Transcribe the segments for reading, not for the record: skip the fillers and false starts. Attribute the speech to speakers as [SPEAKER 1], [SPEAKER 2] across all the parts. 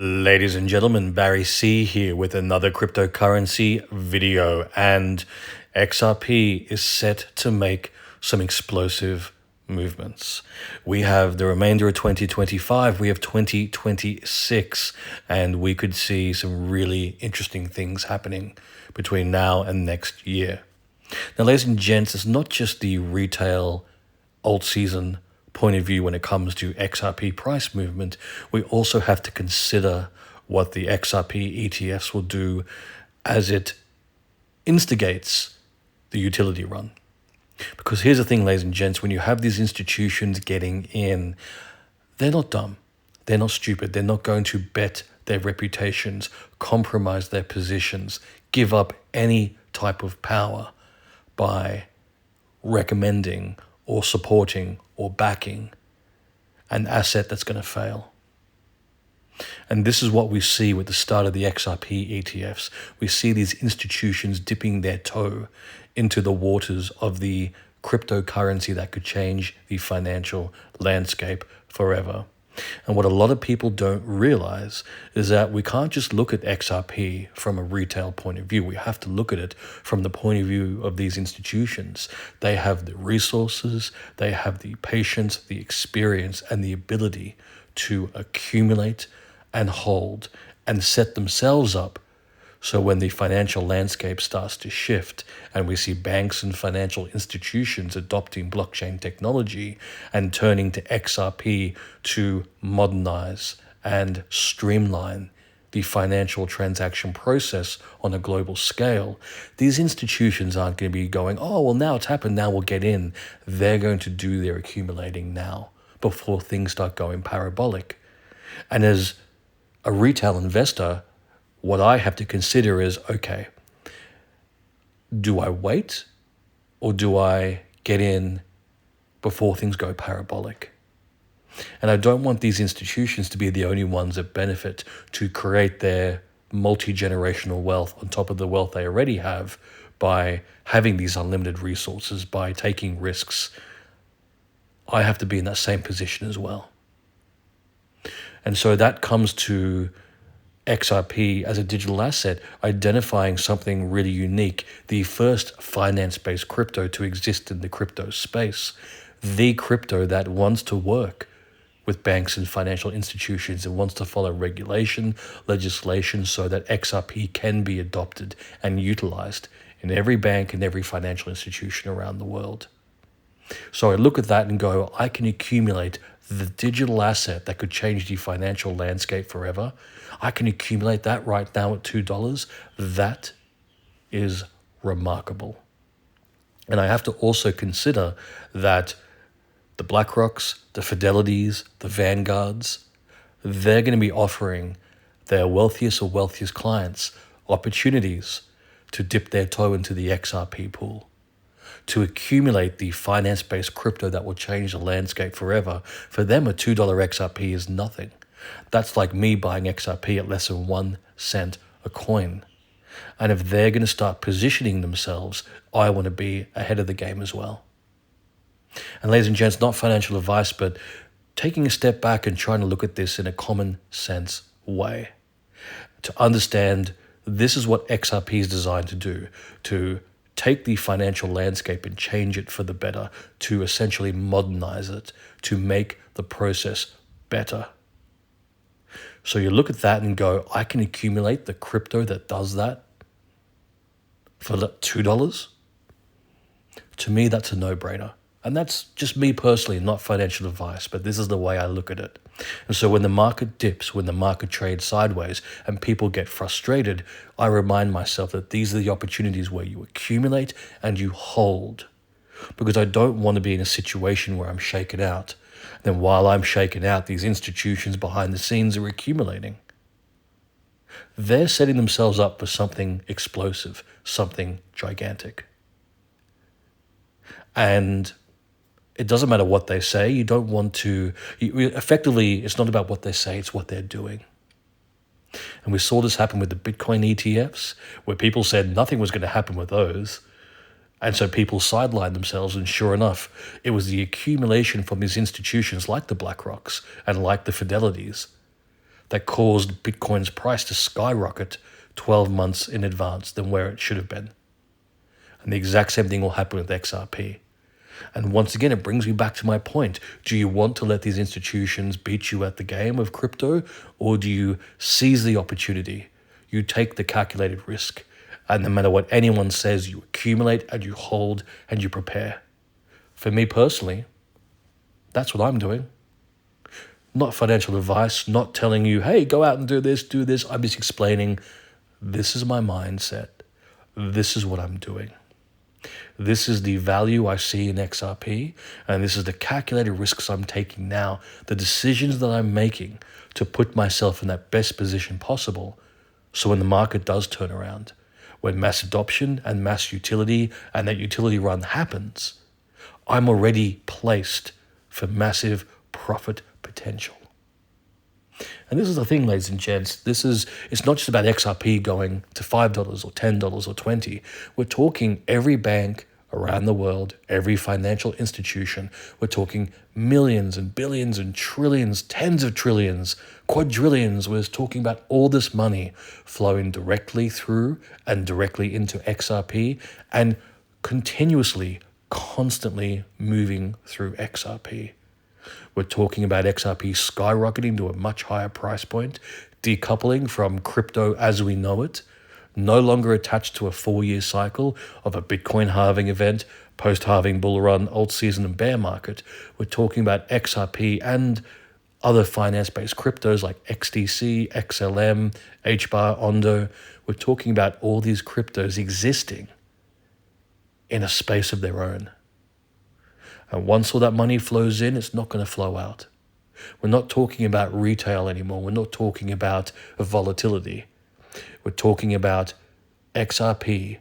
[SPEAKER 1] Ladies and gentlemen, Barry C here with another cryptocurrency video, and XRP is set to make some explosive movements. We have the remainder of 2025, we have 2026, and we could see some really interesting things happening between now and next year. Now, ladies and gents, it's not just the retail alt season point of view when it comes to XRP price movement. We also have to consider what the XRP ETFs will do as it instigates the utility run. Because here's the thing, ladies and gents, when you have these institutions getting in, they're not dumb, they're not stupid, they're not going to bet their reputations, compromise their positions, give up any type of power by recommending or supporting or backing an asset that's going to fail. And this is what we see with the start of the XRP ETFs. We see these institutions dipping their toe into the waters of the cryptocurrency that could change the financial landscape forever. And what a lot of people don't realize is that we can't just look at XRP from a retail point of view. We have to look at it from the point of view of these institutions. They have the resources, they have the patience, the experience, and the ability to accumulate and hold and set themselves up so when the financial landscape starts to shift and we see banks and financial institutions adopting blockchain technology and turning to XRP to modernize and streamline the financial transaction process on a global scale, these institutions aren't going to be going, oh, well, now it's happened, now we'll get in. They're going to do their accumulating now before things start going parabolic. And as a retail investor, what I have to consider is, okay, do I wait or do I get in before things go parabolic? And I don't want these institutions to be the only ones that benefit to create their multi-generational wealth on top of the wealth they already have by having these unlimited resources, by taking risks. I have to be in that same position as well. And so that comes to XRP as a digital asset, identifying something really unique, the first finance-based crypto to exist in the crypto space, the crypto that wants to work with banks and financial institutions and wants to follow regulation, legislation, so that XRP can be adopted and utilized in every bank and every financial institution around the world. So I look at that and go, I can accumulate the digital asset that could change the financial landscape forever. I can accumulate that right now at $2. That is remarkable. And I have to also consider that the BlackRocks, the Fidelities, the Vanguards, they're going to be offering their wealthiest clients opportunities to dip their toe into the XRP pool, to accumulate the finance-based crypto that will change the landscape forever. For them, a $2 XRP is nothing. That's like me buying XRP at less than 1 cent a coin. And if they're going to start positioning themselves, I want to be ahead of the game as well. And ladies and gents, not financial advice, but taking a step back and trying to look at this in a common sense way. To understand this is what XRP is designed to do, to take the financial landscape and change it for the better, to essentially modernize it, to make the process better. So you look at that and go, I can accumulate the crypto that does that for $2? To me, that's a no-brainer. And that's just me personally, not financial advice, but this is the way I look at it. And so when the market dips, when the market trades sideways and people get frustrated, I remind myself that these are the opportunities where you accumulate and you hold. Because I don't want to be in a situation where I'm shaken out. Then while I'm shaken out, these institutions behind the scenes are accumulating. They're setting themselves up for something explosive, something gigantic. And it doesn't matter what they say. You don't want to... Effectively, it's not about what they say, it's what they're doing. And we saw this happen with the Bitcoin ETFs, where people said nothing was going to happen with those. And so people sidelined themselves, and sure enough, it was the accumulation from these institutions like the BlackRocks and like the Fidelities that caused Bitcoin's price to skyrocket 12 months in advance than where it should have been. And the exact same thing will happen with XRP. And once again, it brings me back to my point. Do you want to let these institutions beat you at the game of crypto, or do you seize the opportunity? You take the calculated risk, and no matter what anyone says, you accumulate and you hold and you prepare. For me personally, that's what I'm doing. Not financial advice, not telling you, hey, go out and do this, do this. I'm just explaining, this is my mindset. This is what I'm doing. This is the value I see in XRP, and this is the calculated risks I'm taking now, the decisions that I'm making to put myself in that best position possible. So when the market does turn around, when mass adoption and mass utility and that utility run happens, I'm already placed for massive profit potential. And this is the thing, ladies and gents, it's not just about XRP going to $5 or $10 or $20. We're talking every bank around the world, every financial institution. We're talking millions and billions and trillions, tens of trillions, quadrillions. We're talking about all this money flowing directly through and directly into XRP and continuously, constantly moving through XRP. We're talking about XRP skyrocketing to a much higher price point, decoupling from crypto as we know it, no longer attached to a 4-year cycle of a Bitcoin halving event, post-halving bull run, alt season and bear market. We're talking about XRP and other finance-based cryptos like XDC, XLM, HBAR, Ondo. We're talking about all these cryptos existing in a space of their own. And once all that money flows in, it's not going to flow out. We're not talking about retail anymore. We're not talking about volatility. We're talking about XRP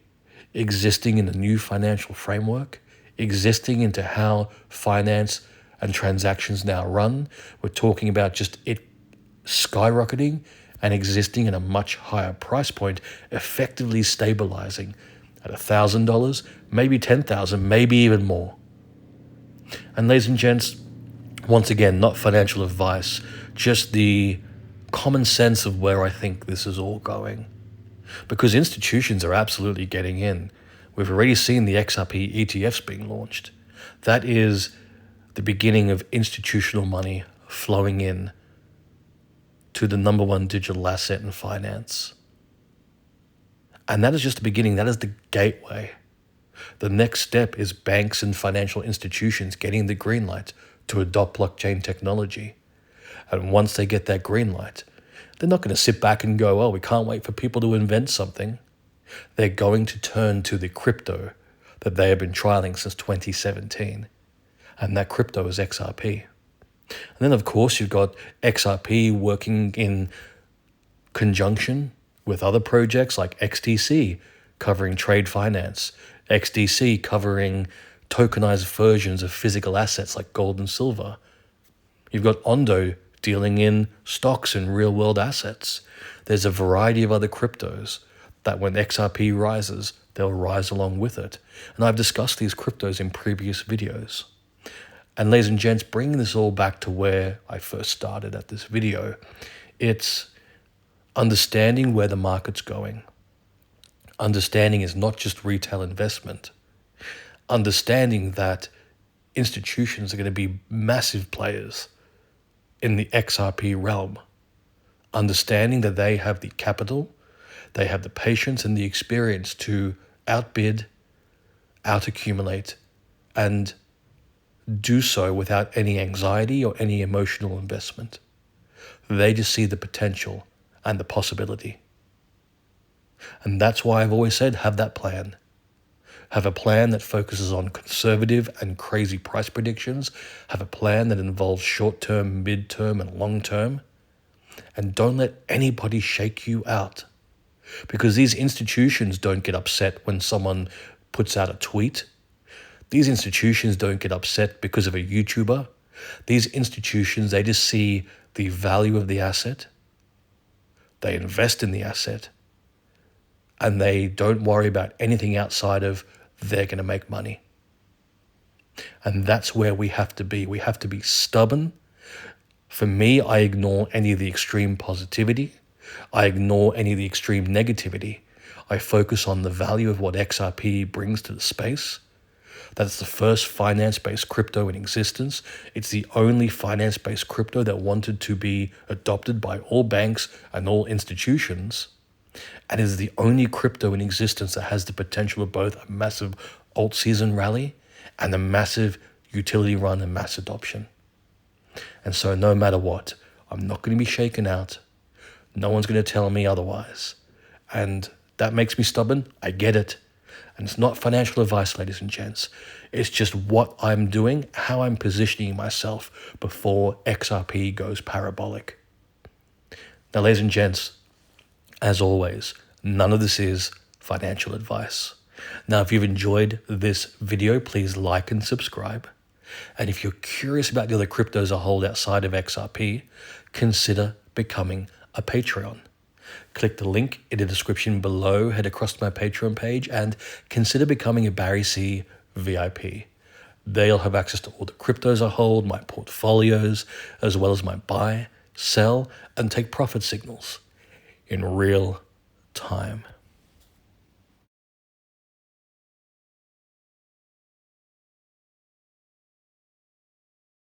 [SPEAKER 1] existing in a new financial framework, existing into how finance and transactions now run. We're talking about just it skyrocketing and existing in a much higher price point, effectively stabilizing at $1,000, maybe $10,000, maybe even more. And ladies and gents, once again, not financial advice, just the common sense of where I think this is all going. Because institutions are absolutely getting in. We've already seen the XRP ETFs being launched. That is the beginning of institutional money flowing in to the number one digital asset in finance. And that is just the beginning. That is the gateway. The next step is banks and financial institutions getting the green light to adopt blockchain technology. And once they get that green light, they're not going to sit back and go, oh, we can't wait for people to invent something. They're going to turn to the crypto that they have been trialing since 2017. And that crypto is XRP. And then, of course, you've got XRP working in conjunction with other projects like XDC, covering trade finance, XDC covering tokenized versions of physical assets like gold and silver. You've got Ondo dealing in stocks and real-world assets. There's a variety of other cryptos that when XRP rises, they'll rise along with it. And I've discussed these cryptos in previous videos. And ladies and gents, bringing this all back to where I first started at this video, it's understanding where the market's going. Understanding is not just retail investment. Understanding that institutions are going to be massive players in the XRP realm. Understanding that they have the capital, they have the patience and the experience to outbid, out-accumulate, and do so without any anxiety or any emotional investment. They just see the potential and the possibility. And that's why I've always said, have that plan. Have a plan that focuses on conservative and crazy price predictions. Have a plan that involves short-term, mid-term, and long-term. And don't let anybody shake you out. Because these institutions don't get upset when someone puts out a tweet. These institutions don't get upset because of a YouTuber. These institutions, they just see the value of the asset. They invest in the asset. And they don't worry about anything outside of they're going to make money. And that's where we have to be. We have to be stubborn. For me, I ignore any of the extreme positivity. I ignore any of the extreme negativity. I focus on the value of what XRP brings to the space. That's the first finance-based crypto in existence. It's the only finance-based crypto that wanted to be adopted by all banks and all institutions. And is the only crypto in existence that has the potential of both a massive alt season rally and a massive utility run and mass adoption. And so no matter what, I'm not going to be shaken out. No one's going to tell me otherwise. And that makes me stubborn. I get it. And it's not financial advice, ladies and gents. It's just what I'm doing, how I'm positioning myself before XRP goes parabolic. Now, ladies and gents, as always, none of this is financial advice. Now, if you've enjoyed this video, please like and subscribe. And if you're curious about the other cryptos I hold outside of XRP, consider becoming a Patreon. Click the link in the description below, head across to my Patreon page, and consider becoming a Barry C VIP. There you'll have access to all the cryptos I hold, my portfolios, as well as my buy, sell, and take profit signals in real time.